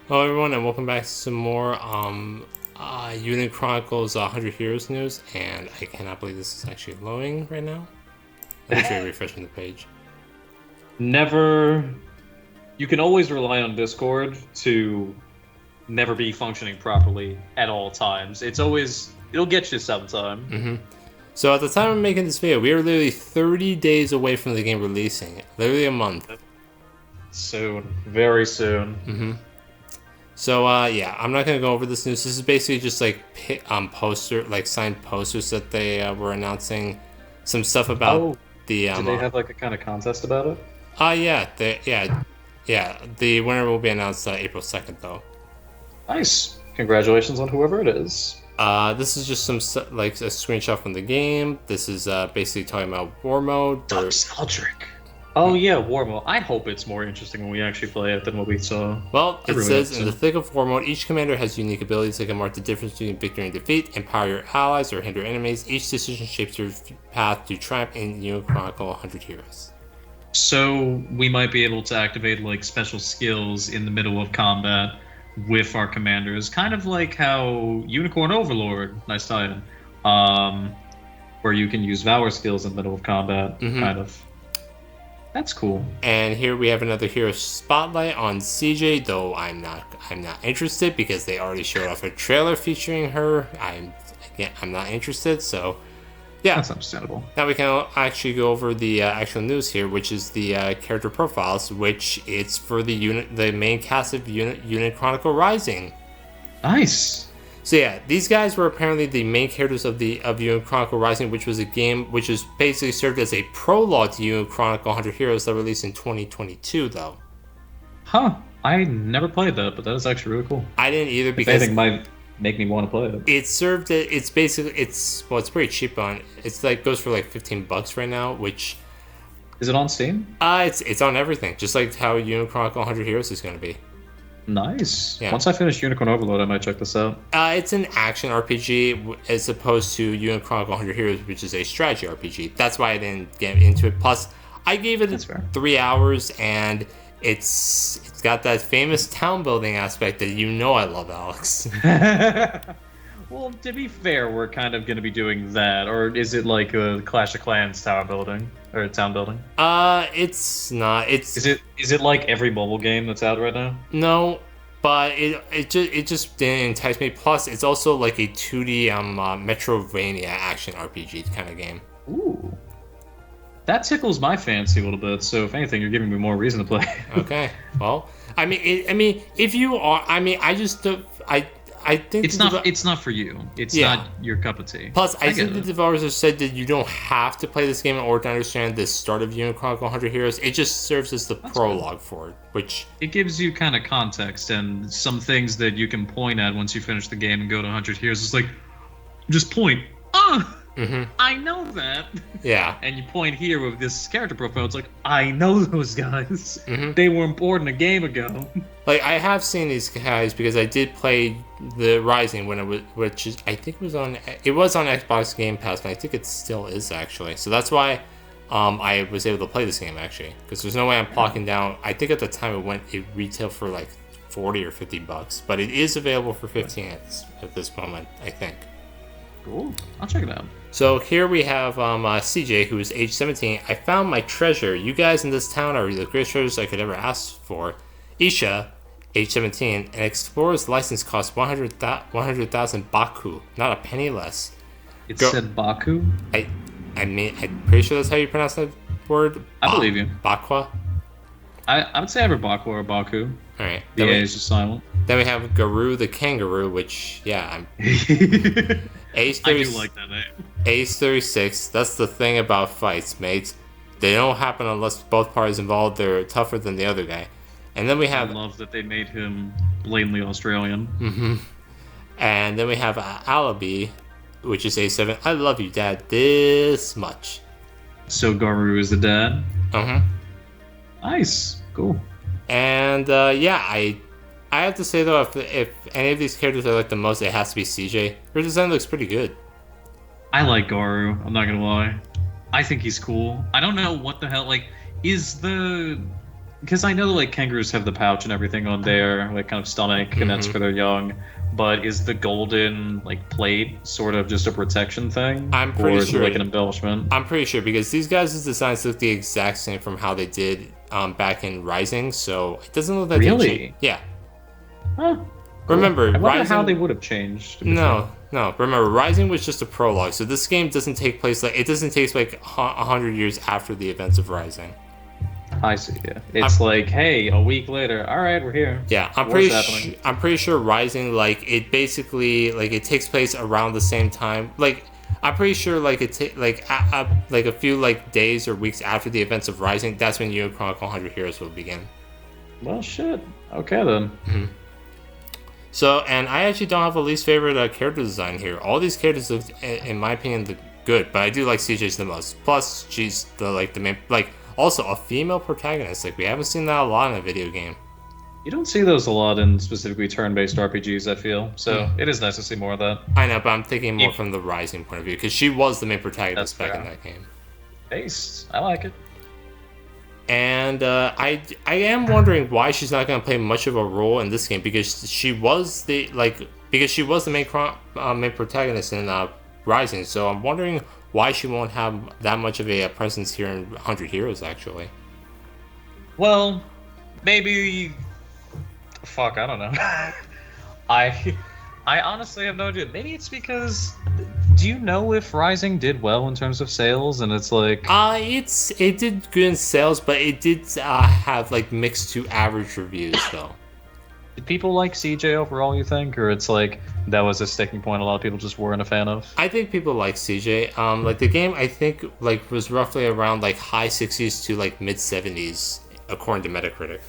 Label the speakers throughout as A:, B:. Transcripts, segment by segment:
A: Hello everyone and welcome back to some more Eiyuden Chronicles 100 Heroes news, and I cannot believe this is actually loading right now. Let me try refreshing the page.
B: Never. You can always rely on Discord to never be functioning properly at all times. It'll get you sometime.
A: So at the time of making this video, we are literally 30 days away from the game releasing. Literally a month.
B: Soon. Very soon.
A: So yeah, I'm not gonna go over this news. This is basically just like signed posters that they were announcing some stuff about the
B: Did they have like a kind of contest about it?
A: yeah, the winner will be announced April 2nd though.
B: Nice. Congratulations on whoever it is.
A: This is just like a screenshot from the game. This is basically talking about war mode.
B: Nostalgic. Oh yeah, war mode. I hope it's more interesting when we actually play it than what we saw.
A: Well, it says in the thick of war mode, each commander has unique abilities that can mark the difference between victory and defeat, empower your allies, or hinder enemies. Each decision shapes your path to triumph in Eiyuden Chronicle 100 Heroes.
B: So we might be able to activate like special skills in the middle of combat with our commanders, kind of like how Unicorn Overlord, nice tie-in, where you can use Valor skills in the middle of combat, kind of. That's cool.
A: And here we have another hero spotlight on CJ, though I'm not interested because they already showed off a trailer featuring her. I'm not interested, so yeah.
B: That's understandable.
A: Now we can actually go over the actual news here, which is the character profiles, which it's for the main cast of Eiyuden Chronicle Rising.
B: Nice.
A: So yeah, these guys were apparently the main characters of Eiyuden Chronicle Rising, which was a game which was basically served as a prologue to Eiyuden Chronicle 100 Heroes that released in 2022, though.
B: Huh. I never played that, but that is actually really cool.
A: I didn't either because
B: I think might make me want to play it.
A: It's pretty cheap on. It's like goes for like $15 right now, which
B: is it on Steam?
A: It's on everything, just like how Eiyuden Chronicle 100 Heroes is going to be.
B: Nice.
A: Yeah.
B: Once I finish Unicorn Overload, I might check this out.
A: It's an action RPG as opposed to Eiyuden Chronicle 100 Heroes, which is a strategy RPG. That's why I didn't get into it. Plus, I gave it 3 hours, and it's got that famous town building aspect that I love, Alex.
B: Well, to be fair, we're kind of going to be doing that, or is it like a Clash of Clans tower building or town building?
A: It's not.
B: Is it like every mobile game that's out right now?
A: No, but it just didn't entice me. Plus, it's also like a 2D Metrovania action RPG kind of game.
B: Ooh, that tickles my fancy a little bit. So if anything, you're giving me more reason to play.
A: Okay, well, if you are, I think
B: it's not for you. It's not your cup of tea.
A: Plus, I think the developers have said that you don't have to play this game in order to understand the start of Eiyuden Chronicle 100 Heroes. It just serves as the prologue for it, which
B: it gives you kind of context and some things that you can point at once you finish the game and go to 100 Heroes. It's like, just point. I know that.
A: Yeah.
B: And you point here with this character profile. It's like, I know those guys. They were important a game ago.
A: Like, I have seen these guys because I did play the Rising when it was, I think it was on Xbox Game Pass, and I think it still is actually. So that's why I was able to play this game actually, because there's no way I'm plocking down. I think at the time it retailed for like $40 or $50, but it is available for 15 at this moment, I think.
B: Cool. I'll check it out.
A: So here we have CJ, who is age 17. I found my treasure. You guys in this town are the greatest treasures I could ever ask for. Isha, age 17, an explorer's license costs 100,000 Baku, not a penny less.
B: It said Baku?
A: I'm pretty sure that's how you pronounce that word.
B: I believe you.
A: Bakwa?
B: I would say either Baku or Baku.
A: Alright.
B: The A is just silent.
A: Then we have Garou the kangaroo, which, yeah, Age 30,
B: I do like that name.
A: Age 36. That's the thing about fights, mates. They don't happen unless both parties involved are tougher than the other guy. And then we have...
B: I love that they made him blatantly Australian.
A: And then we have Alabi, which is A7. I love you, Dad, this much.
B: So Garou is the dad? Nice. Cool.
A: And yeah, I have to say though, if any of these characters I like the most, it has to be CJ. Her design looks pretty good.
B: I like Garou, I'm not gonna lie. I think he's cool. I don't know what the hell, like, is the because I know like kangaroos have the pouch and everything on their like kind of stomach, and that's for their young. But is the golden like plate sort of just a protection thing,
A: I'm
B: or
A: pretty
B: is
A: sure
B: it like an embellishment?
A: I'm pretty sure because these guys' designs look the exact same from how they did back in Rising, so it doesn't look like they
B: Really?
A: changed. Yeah.
B: Huh. Cool.
A: Remember,
B: I wonder
A: Rising.
B: how they would have changed. To be fair.
A: No. Remember, Rising was just a prologue, so this game doesn't take place like it doesn't take like 100 years after the events of Rising.
B: I see. Yeah, it's like, hey, a week later, all right, we're here.
A: Yeah, I'm pretty sure Rising like it basically like it takes place around the same time. Like I'm pretty sure like like a few like days or weeks after the events of Rising. That's when Eiyuden Chronicle 100 Heroes will begin.
B: Well, shit. Okay then.
A: Mm-hmm. So, and I actually don't have a least favorite character design here. All these characters look, in my opinion, good, but I do like CJ's the most. Plus, she's the main, like, also a female protagonist. Like, we haven't seen that a lot in a video game.
B: You don't see those a lot in specifically turn-based RPGs, I feel. So it is nice to see more of that.
A: I know, but I'm thinking more from the Rising point of view, because she was the main protagonist back in that game.
B: Taste. I like it.
A: And I am wondering why she's not going to play much of a role in this game, because she was the main protagonist in Rising. So I'm wondering why she won't have that much of a presence here in 100 Heroes actually.
B: Well, maybe. Fuck, I don't know. I honestly have no idea. Maybe it's because. Do you know if Rising did well in terms of sales? And it's like
A: it did good in sales, but it did have like mixed to average reviews though.
B: Did people like CJ overall, you think, or it's like that was a sticking point a lot of people just weren't a fan of?
A: I think people like CJ. Like the game, I think like was roughly around like high 60s to like mid 70s according to Metacritic.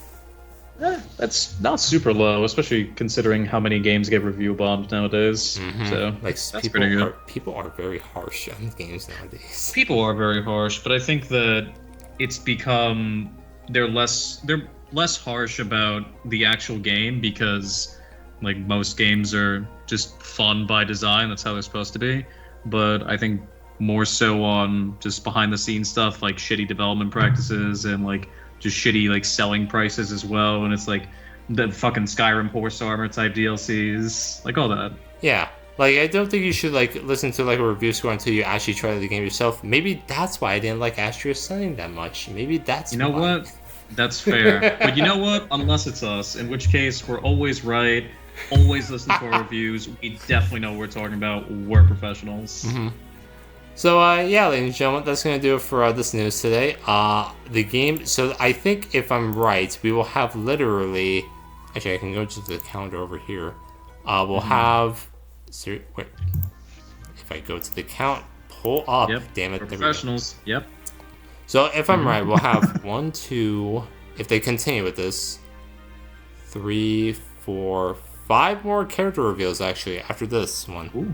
B: That's not super low, especially considering how many games get review bombed nowadays.
A: Mm-hmm.
B: So
A: like
B: that's
A: pretty good. People are very harsh on games nowadays.
B: People are very harsh, but I think that it's become they're less harsh about the actual game because like most games are just fun by design. That's how they're supposed to be. But I think more so on just behind the scenes stuff like shitty development practices and like just shitty like selling prices as well, and it's like the fucking Skyrim horse armor type DLCs, like all that.
A: Yeah, like I don't think you should like listen to like a review score until you actually try the game yourself. Maybe that's why I didn't like Astria Selling that much. Maybe that's
B: you know
A: why.
B: What? That's fair. But you know what? Unless it's us, in which case we're always right. Always listen to our reviews. We definitely know what we're talking about. We're professionals.
A: Mm-hmm. So, yeah, ladies and gentlemen, that's going to do it for this news today. The game, so I think if I'm right, we will have literally, actually I can go to the calendar over here. We'll have, wait, if I go to the count, pull up, damn it.
B: We're professionals, yep.
A: So if I'm right, we'll have 1, 2, if they continue with this, 3, 4, 5 more character reveals actually after this one.
B: Ooh.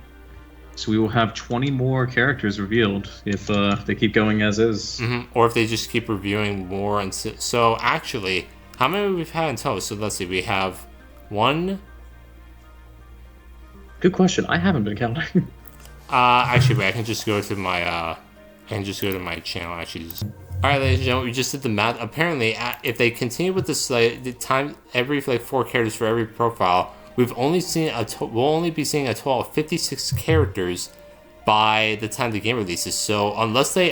B: So we will have 20 more characters revealed if they keep going as is.
A: Mm-hmm. Or if they just keep reviewing more. And so actually, how many we've had in total? So let's see, we have 1.
B: Good question. I haven't been counting.
A: Actually, wait, I can just go to my channel. Actually, all right, ladies and gentlemen, we just did the math. Apparently, if they continue with this, the time every like 4 characters for every profile. We'll only be seeing a total of 56 characters by the time the game releases. So unless they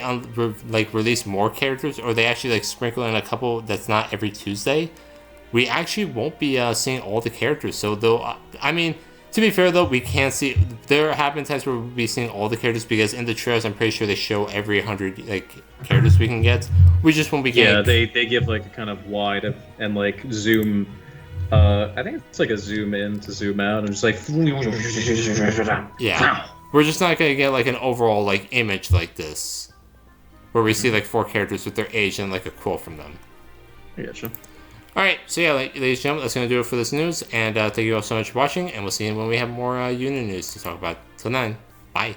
A: release more characters or they actually like sprinkle in a couple that's not every Tuesday, we actually won't be seeing all the characters. So though, I mean, to be fair though, we can see there have been times where we'll be seeing all the characters because in the trailers I'm pretty sure they show every 100 like characters we can get. We just won't be getting.
B: Yeah, they give like a kind of wide and like zoom. I think it's like a zoom in to zoom out, and just like
A: yeah, we're just not gonna get like an overall like image like this, where we see like 4 characters with their age and like a quote from them.
B: I gotcha.
A: All right, so yeah, ladies and gentlemen, that's gonna do it for this news, and thank you all so much for watching, and we'll see you when we have more Eiyuden news to talk about. Till then, bye.